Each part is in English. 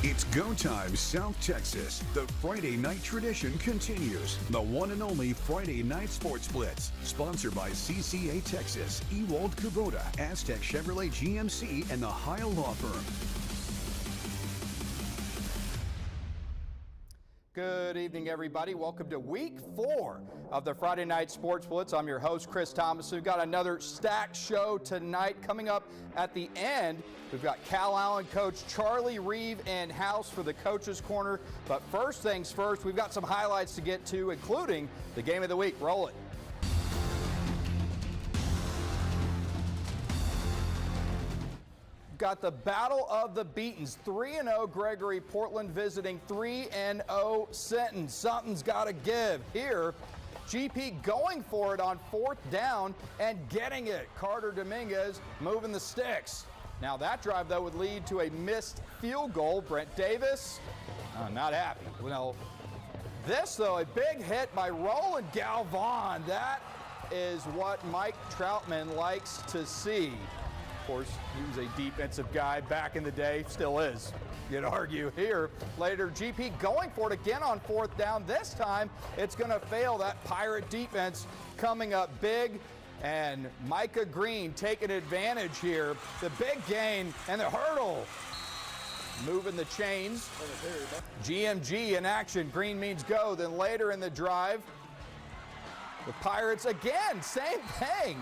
It's go time, South Texas. The Friday night tradition continues. The one and only Friday Night Sports Blitz, sponsored by CCA Texas, Ewald Kubota, Aztec Chevrolet GMC, and the Heil Law Firm. Good evening, everybody. Welcome to week 4 of the Friday Night Sports Blitz. I'm your host, Chris Thomas. We've got another stacked show tonight. Coming up at the end, we've got Cal Allen coach Charlie Reeve in house for the Coach's Corner. But first things first, we've got some highlights to get to, including the game of the week. Roll it. Got the Battle of the Beatens, 3-0 Gregory-Portland visiting 3-0 Sinton. Something's got to give. Here, GP going for it on 4th down and getting it. Carter Dominguez moving the sticks. Now that drive, though, would lead to a missed field goal. Brent Davis, not happy. Well, this, though, a big hit by Roland Galvan. That is what Mike Troutman likes to see. Of course, he was a defensive guy back in the day, still is, you'd argue. Here, later, GP going for it again on 4th down. This time, it's going to fail. That Pirate defense coming up big, and Micah Green taking advantage here. The big gain and the hurdle. Moving the chains. GMG in action. Green means go. Then later in the drive, the Pirates again, same thing.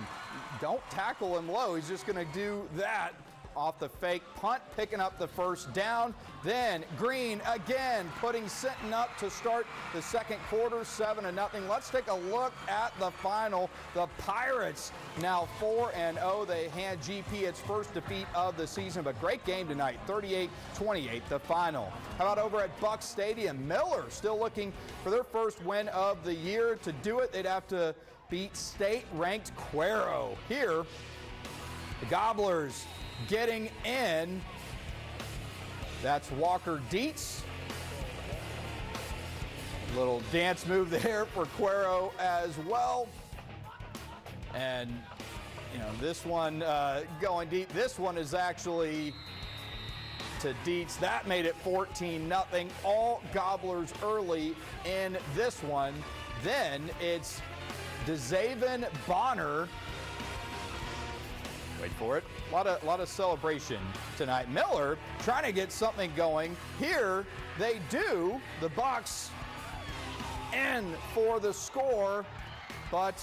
Don't tackle him low. He's just going to do that off the fake punt, picking up the 1st down. Then Green again putting Sinton up to start the second quarter, 7-0. Let's take a look at the final. The Pirates now 4-0. They hand GP its first defeat of the season, but great game tonight, 38-28 the final. How about over at Buck Stadium? Miller still looking for their first win of the year. To do it, they'd have to beat state-ranked Cuero. Here, the Gobblers getting in. That's Walker Dietz. Little dance move there for Cuero as well. And, you know, this one going deep. This one is actually to Dietz. That made it 14-0. All Gobblers early in this one. Then it's DeZaven Bonner. Wait for it. A lot of celebration tonight. Miller trying to get something going. Here they do. The Bucks in for the score, but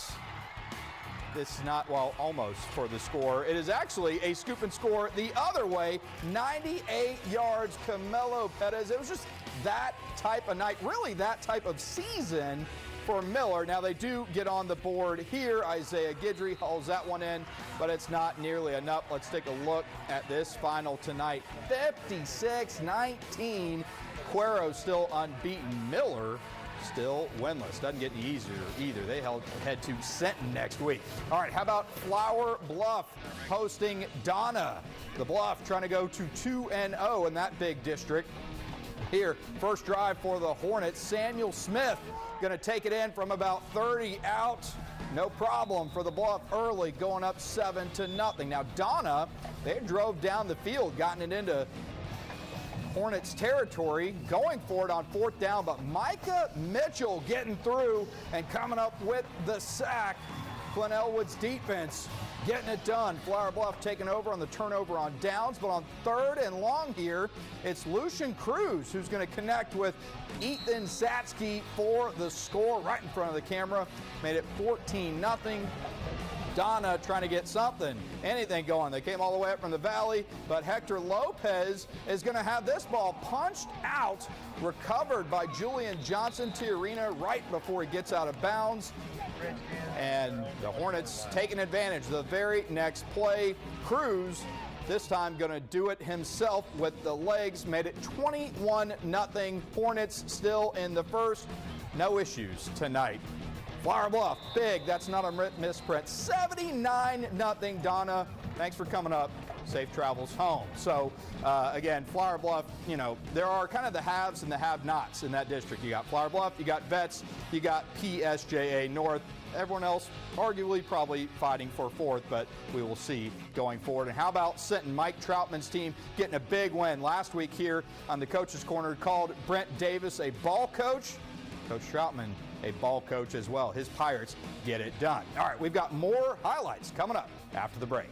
this is not, well, almost for the score. It is actually a scoop and score the other way. 98 yards, Camelo Pettis. It was just that type of night, really that type of season for Miller. Now they do get on the board here. Isaiah Guidry hauls that one in, but it's not nearly enough. Let's take a look at this final tonight. 56-19. Cuero still unbeaten. Miller still winless. Doesn't get any easier either. They head to Sinton next week. All right, how about Flour Bluff hosting Donna? The Bluff trying to go to 2-0 in that big district. Here, first drive for the Hornets. Samuel Smith going to take it in from about 30 out. No problem for the Bluff early, going up 7-0. Now Donna, they drove down the field, gotten it into Hornets territory, going for it on 4th down, but Micah Mitchell getting through and coming up with the sack. Glen Elwood's defense getting it done. Flour Bluff taking over on the turnover on downs, but on 3rd and long here, it's Lucian Cruz who's going to connect with Ethan Satsky for the score right in front of the camera. Made it 14-0. Donna trying to get something, anything going. They came all the way up from the valley, but Hector Lopez is going to have this ball punched out, recovered by Julian Johnson Tiarina right before he gets out of bounds. And the Hornets taking advantage. The very next play, Cruz, this time going to do it himself with the legs. Made it 21-0. Hornets still in the first. No issues tonight. Flour Bluff, big. That's not a misprint. 79-0. Donna, thanks for coming up. safe travels home. So again, Flour Bluff, you know, there are kind of the haves and the have-nots in that district. You got Flour Bluff, you got Vets, you got PSJA North. Everyone else arguably probably fighting for fourth, but we will see going forward. And how about Sinton? Mike Troutman's team getting a big win last week here on the Coach's Corner. Called Brent Davis a ball coach. Coach Troutman a ball coach as well. His Pirates get it done. All right, we've got more highlights coming up after the break.